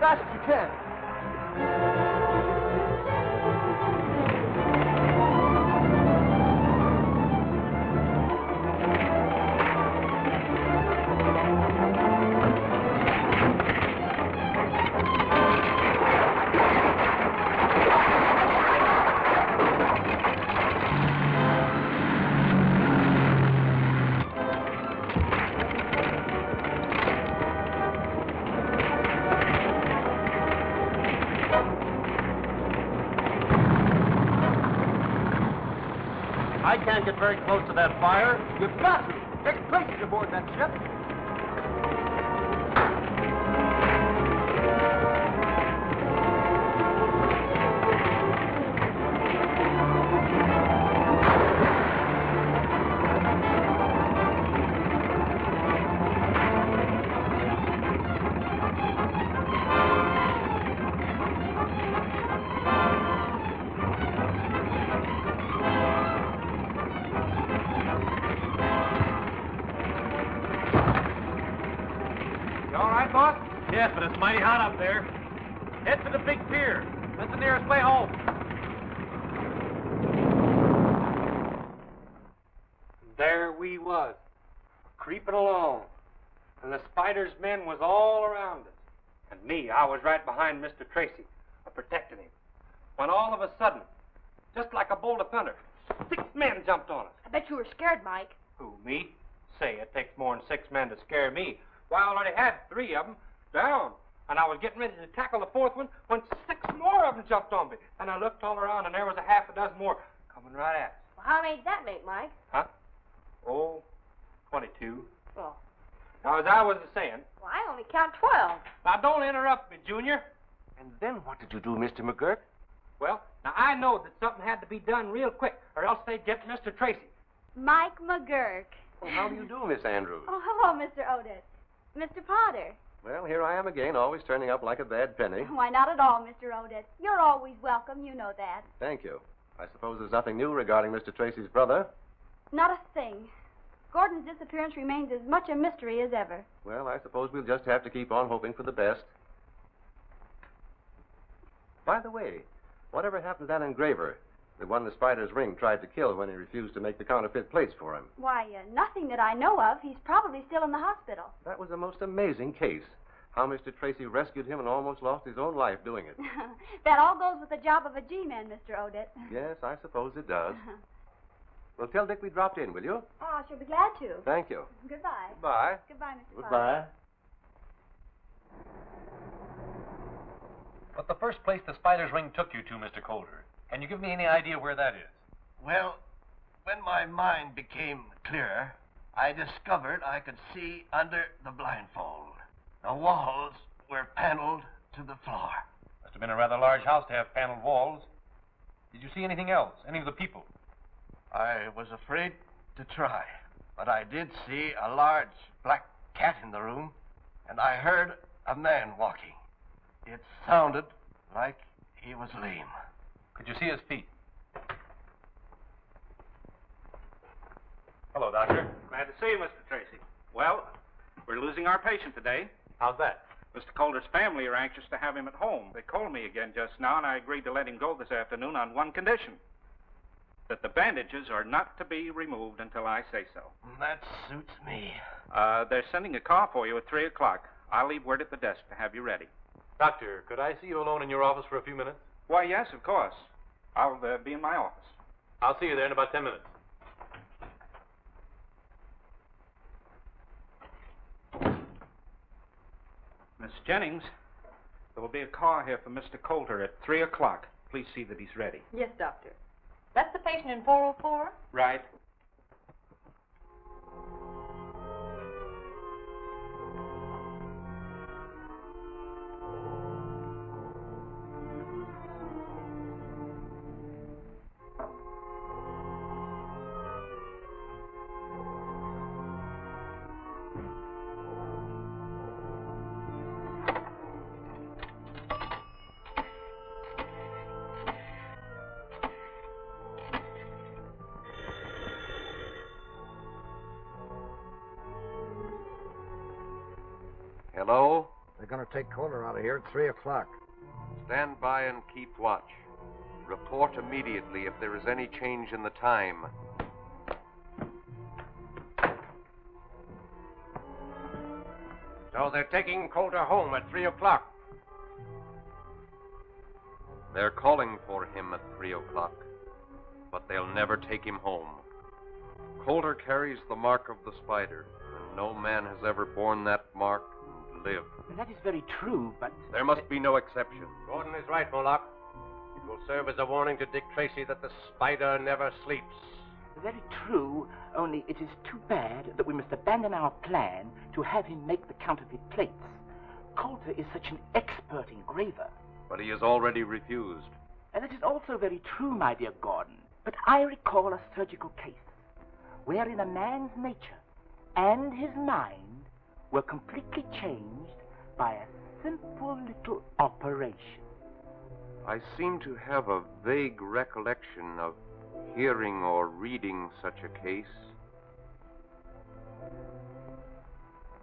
fast as you can. I can't get very close to that fire. You've got to. Dick Tracy's aboard that ship. Yes, but it's mighty hot up there. Head to the big pier. That's the nearest way home. There we was, creeping along. And the Spider's men was all around us. And me, I was right behind Mr. Tracy, protecting him. When all of a sudden, just like a bolt of thunder, 6 men jumped on us. I bet you were scared, Mike. Who, me? Say, it takes more than 6 men to scare me. Why, I already had 3 of them down. And I was getting ready to tackle the 4th one when 6 more of them jumped on me. And I looked all around, and there was a half a dozen more coming right at us. Well, how many did that make, Mike? Huh? Oh, 22. Well. Now, as I was saying... Well, I only count 12. Now, don't interrupt me, Junior. And then what did you do, Mr. McGurk? Well, now, I know that something had to be done real quick, or else they'd get Mr. Tracy. Mike McGurk. Well, how do you do, Miss Andrews? Oh, hello, Mr. Otis. Mr. Potter. Well, here I am again, always turning up like a bad penny. Why, not at all, Mr. Otis. You're always welcome, you know that. Thank you. I suppose there's nothing new regarding Mr. Tracy's brother? Not a thing. Gordon's disappearance remains as much a mystery as ever. Well, I suppose we'll just have to keep on hoping for the best. By the way, whatever happened to that engraver? The one the Spider's ring tried to kill when he refused to make the counterfeit plates for him. Why, nothing that I know of. He's probably still in the hospital. That was a most amazing case. How Mr. Tracy rescued him and almost lost his own life doing it. That all goes with the job of a G-man, Mr. Odette. Yes, I suppose it does. Well, tell Dick we dropped in, will you? Oh, I shall be glad to. Thank you. Goodbye. Goodbye. Goodbye, Mr. Potter. Goodbye. But the first place the Spider's ring took you to, Mr. Coulter, can you give me any idea where that is? Well, when my mind became clearer, I discovered I could see under the blindfold. The walls were paneled to the floor. Must have been a rather large house to have paneled walls. Did you see anything else? Any of the people? I was afraid to try, but I did see a large black cat in the room, and I heard a man walking. It sounded like he was lame. Could you see his feet? Hello, Doctor. Glad to see you, Mr. Tracy. Well, we're losing our patient today. How's that? Mr. Coulter's family are anxious to have him at home. They called me again just now, and I agreed to let him go this afternoon on one condition. That the bandages are not to be removed until I say so. That suits me. They're sending a car for you at 3 o'clock. I'll leave word at the desk to have you ready. Doctor, could I see you alone in your office for a few minutes? Why, yes, of course. I'll be in my office. I'll see you there in about 10 minutes. Miss Jennings, there will be a car here for Mr. Coulter at 3 o'clock. Please see that he's ready. Yes, Doctor. That's the patient in 404? Right. Hello? They're going to take Coulter out of here at 3 o'clock. Stand by and keep watch. Report immediately if there is any change in the time. So they're taking Coulter home at 3 o'clock. They're calling for him at 3 o'clock, but they'll never take him home. Coulter carries the mark of the spider, and no man has ever borne that mark and lived. That is very true, but... There must be no exception. Gordon is right, Moloch. It will serve as a warning to Dick Tracy that the spider never sleeps. Very true, only it is too bad that we must abandon our plan to have him make the counterfeit plates. Coulter is such an expert engraver. But he has already refused. And that is also very true, my dear Gordon. But I recall a surgical case wherein a man's nature and his mind were completely changed by a simple little operation. I seem to have a vague recollection of hearing or reading such a case.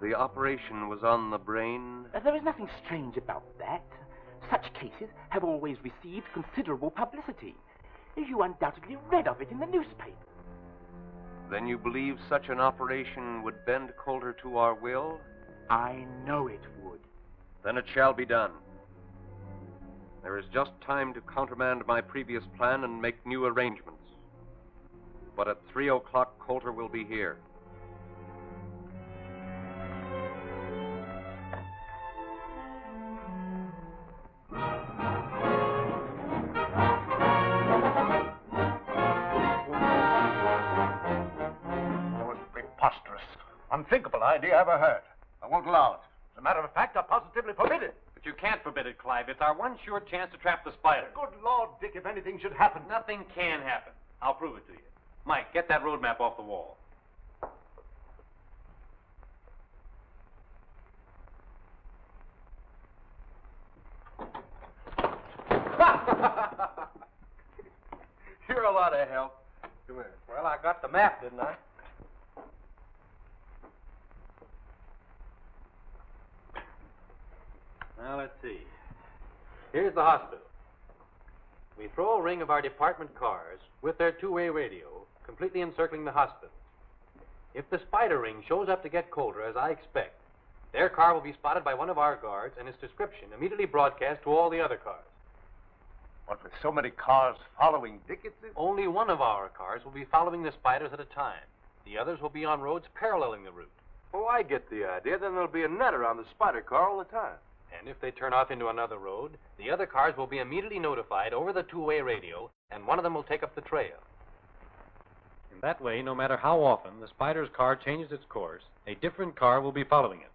The operation was on the brain. There is nothing strange about that. Such cases have always received considerable publicity. You undoubtedly read of it in the newspaper. Then you believe such an operation would bend Coulter to our will? I know it would. Then it shall be done. There is just time to countermand my previous plan and make new arrangements. But at 3 o'clock, Coulter will be here. Most preposterous, unthinkable idea I ever heard. I won't allow it. As a matter of fact, I positively forbid it. But you can't forbid it, Clive. It's our one sure chance to trap the spider. Good Lord, Dick, if anything should happen. Nothing can happen. I'll prove it to you. Mike, get that road map off the wall. You're a lot of help. Come here. Well, I got the map, didn't I? Now, let's see. Here's the hospital. We throw a ring of our department cars with their two-way radio completely encircling the hospital. If the spider ring shows up to get Coulter, as I expect, their car will be spotted by one of our guards and its description immediately broadcast to all the other cars. What, with so many cars following Dick, it's... Only one of our cars will be following the spiders at a time. The others will be on roads paralleling the route. Oh, I get the idea. Then there'll be a net around the spider car all the time. And if they turn off into another road, the other cars will be immediately notified over the two-way radio, and one of them will take up the trail. In that way, no matter how often the spider's car changes its course, a different car will be following it.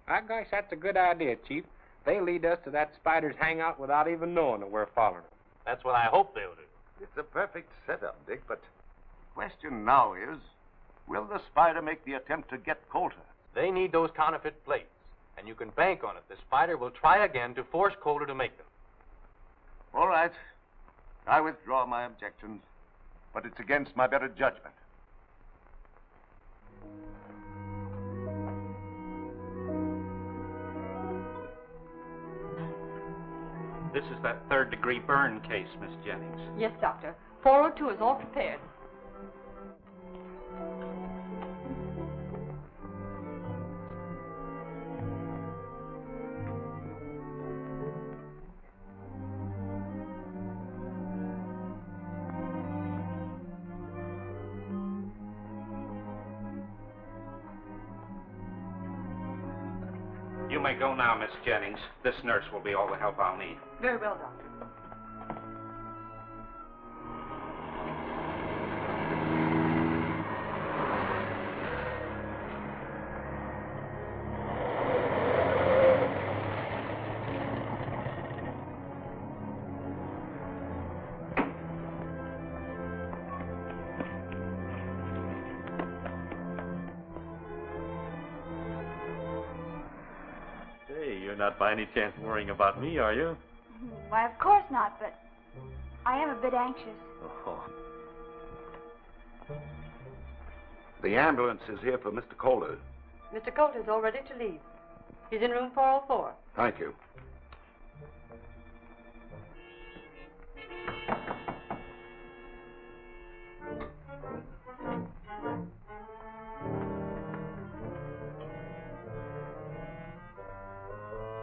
I guess that's a good idea, Chief. They lead us to that spider's hangout without even knowing that we're following them. That's what I hope they'll do. It's a perfect setup, Dick, but the question now is, will the spider make the attempt to get Coulter? They need those counterfeit plates, and you can bank on it. The spider will try again to force Coulter to make them. All right. I withdraw my objections, but it's against my better judgment. This is that third-degree burn case, Miss Jennings. Yes, Doctor. 402 is all prepared. You may go now, Miss Jennings. This nurse will be all the help I'll need. Very well, Doctor. You're not by any chance worrying about me, are you? Why, of course not, but I am a bit anxious. Oh. The ambulance is here for Mr. Coulter. Mr. Coulter's all ready to leave. He's in room 404. Thank you.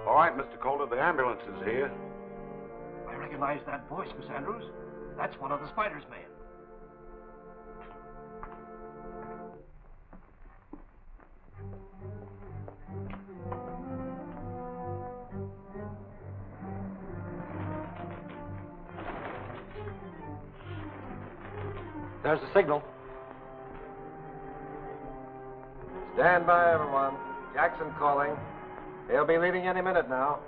All right, Mr. Calder, the ambulance is here. I recognize that voice, Miss Andrews. That's one of the Spider's men. There's the signal. Stand by, everyone. Jackson calling. He'll be leaving any minute now.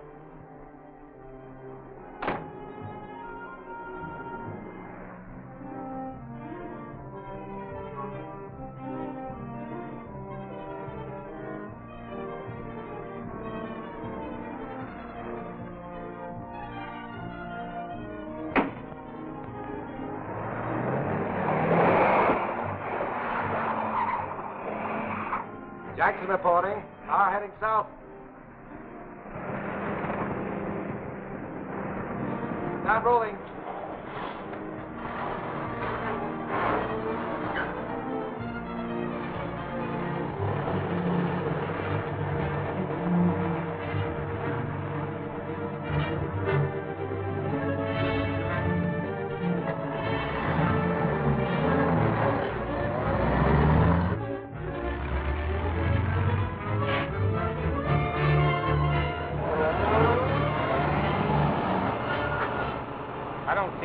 Jackson reporting. Car heading south. Not rolling.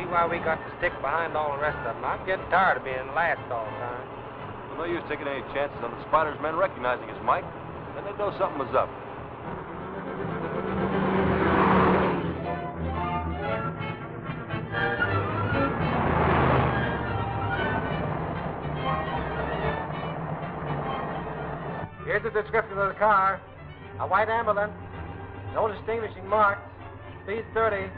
Why we got to stick behind all the rest of them. I'm getting tired of being last all the time. Well, no use taking any chances on the Spider's men recognizing us, Mike. Then they'd know something was up. Here's the description of the car. A white ambulance. No distinguishing marks. Speed 30.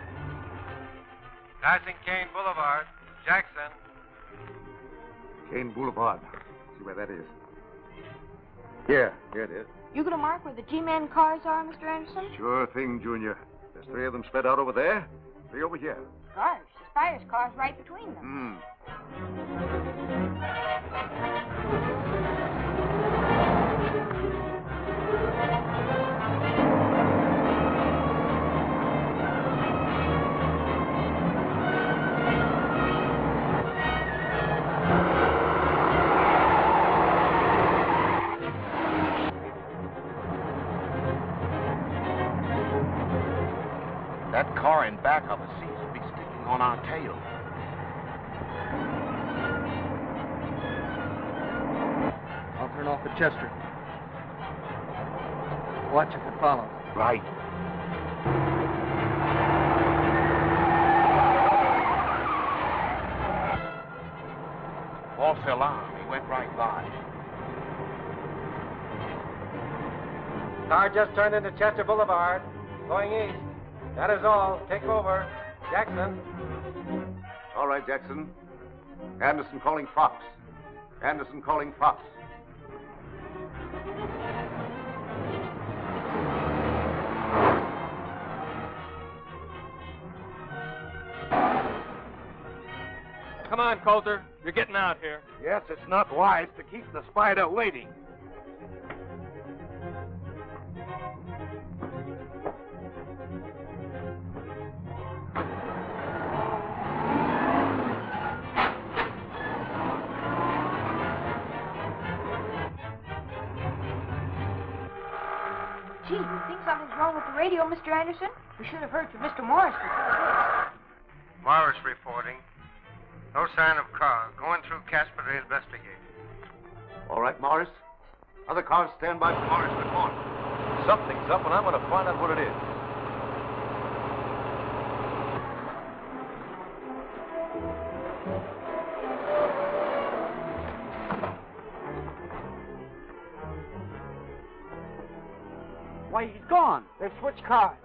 Passing Kane Boulevard. Jackson. Kane Boulevard. See where that is. Here it is. You gonna mark where the G-Man cars are, Mr. Anderson? Sure thing, Junior. There's 3 of them spread out over there, 3 over here. Gosh, the Spider's car's right between them. That car in back of us seems to be sticking on our tail. I'll turn off the Chester. Watch if it follows. Right. False alarm. He went right by. Car just turned into Chester Boulevard. Going east. That is all. Take over. Jackson. All right, Jackson. Anderson calling Fox. Anderson calling Fox. Come on, Coulter. You're getting out here. Yes, it's not wise to keep the Spider waiting. Gee, you think something's wrong with the radio, Mr. Anderson? We should have heard from Mr. Morris before this. Morris reporting. No sign of car. Going through Casper to investigate. All right, Morris. Other cars stand by for Morris report. Something's up, and I'm going to find out what it is. Why, he's gone. They've switched cars.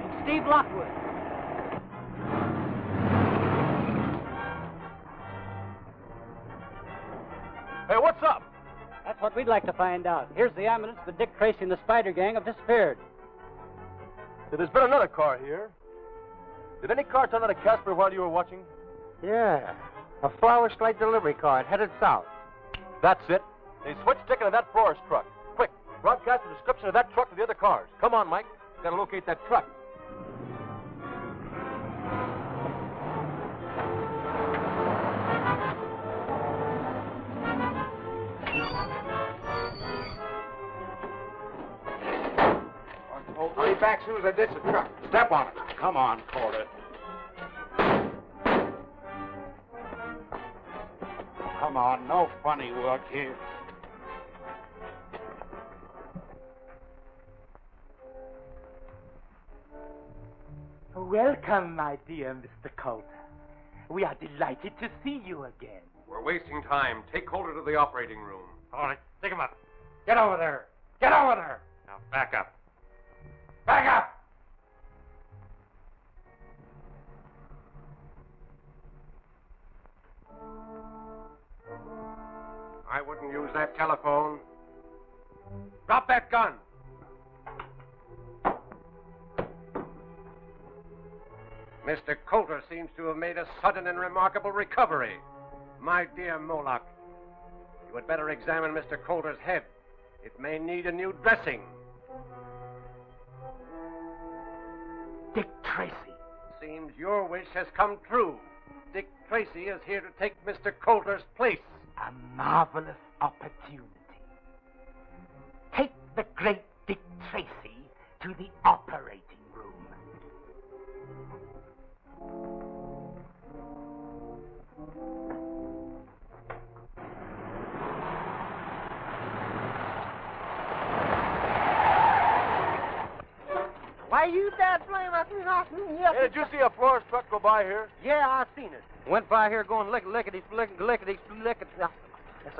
It's Steve Lockwood. That's what we'd like to find out. Here's the ambulance that Dick Tracy and the Spider Gang have disappeared. There's been another car here. Did any car turn out of Casper while you were watching? Yeah. A flower slate delivery car headed south. That's it. They switched Dick into that Forrest truck. Quick, broadcast the description of that truck to the other cars. Come on, Mike. Gotta locate that truck. I'll be back as soon as I ditch the truck. Step on it. Come on, Calder. Come on, no funny work here. Welcome, my dear Mr. Coulter. We are delighted to see you again. We're wasting time. Take Coulter to the operating room. All right, take him up. Get over there. Get over there. Now, back up. Back up! I wouldn't use that telephone. Drop that gun. Mr. Coulter seems to have made a sudden and remarkable recovery. My dear Moloch, you had better examine Mr. Coulter's head. It may need a new dressing. Dick Tracy. Seems your wish has come true. Dick Tracy is here to take Mr. Coulter's place. A marvelous opportunity. Take the great Dick Tracy to the operating room. Why, you dad blame us? Hey, did you see a Forrest truck go by here? Yeah, I seen it. Went by here going lickety, lickety.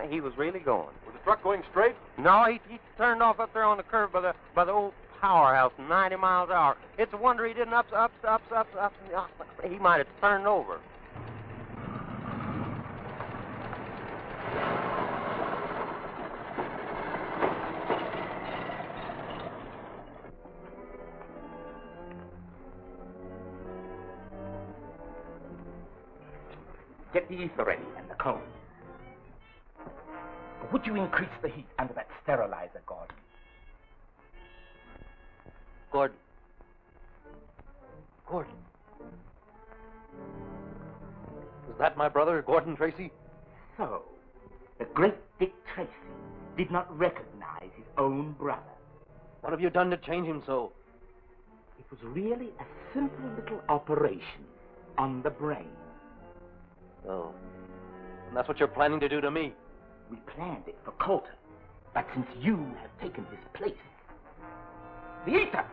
He was really going. Was the truck going straight? No, he turned off up there on the curve by the old powerhouse, 90 miles an hour. It's a wonder he didn't up. He might have turned over. Get the ether ready and the cone. Would you increase the heat under that sterilizer, Gordon? Gordon. Is that my brother, Gordon Tracy? So, the great Dick Tracy did not recognize his own brother. What have you done to change him so? It was really a simple little operation on the brain. Oh. And that's what you're planning to do to me? We planned it for Coulter, but since you have taken his place... The ether!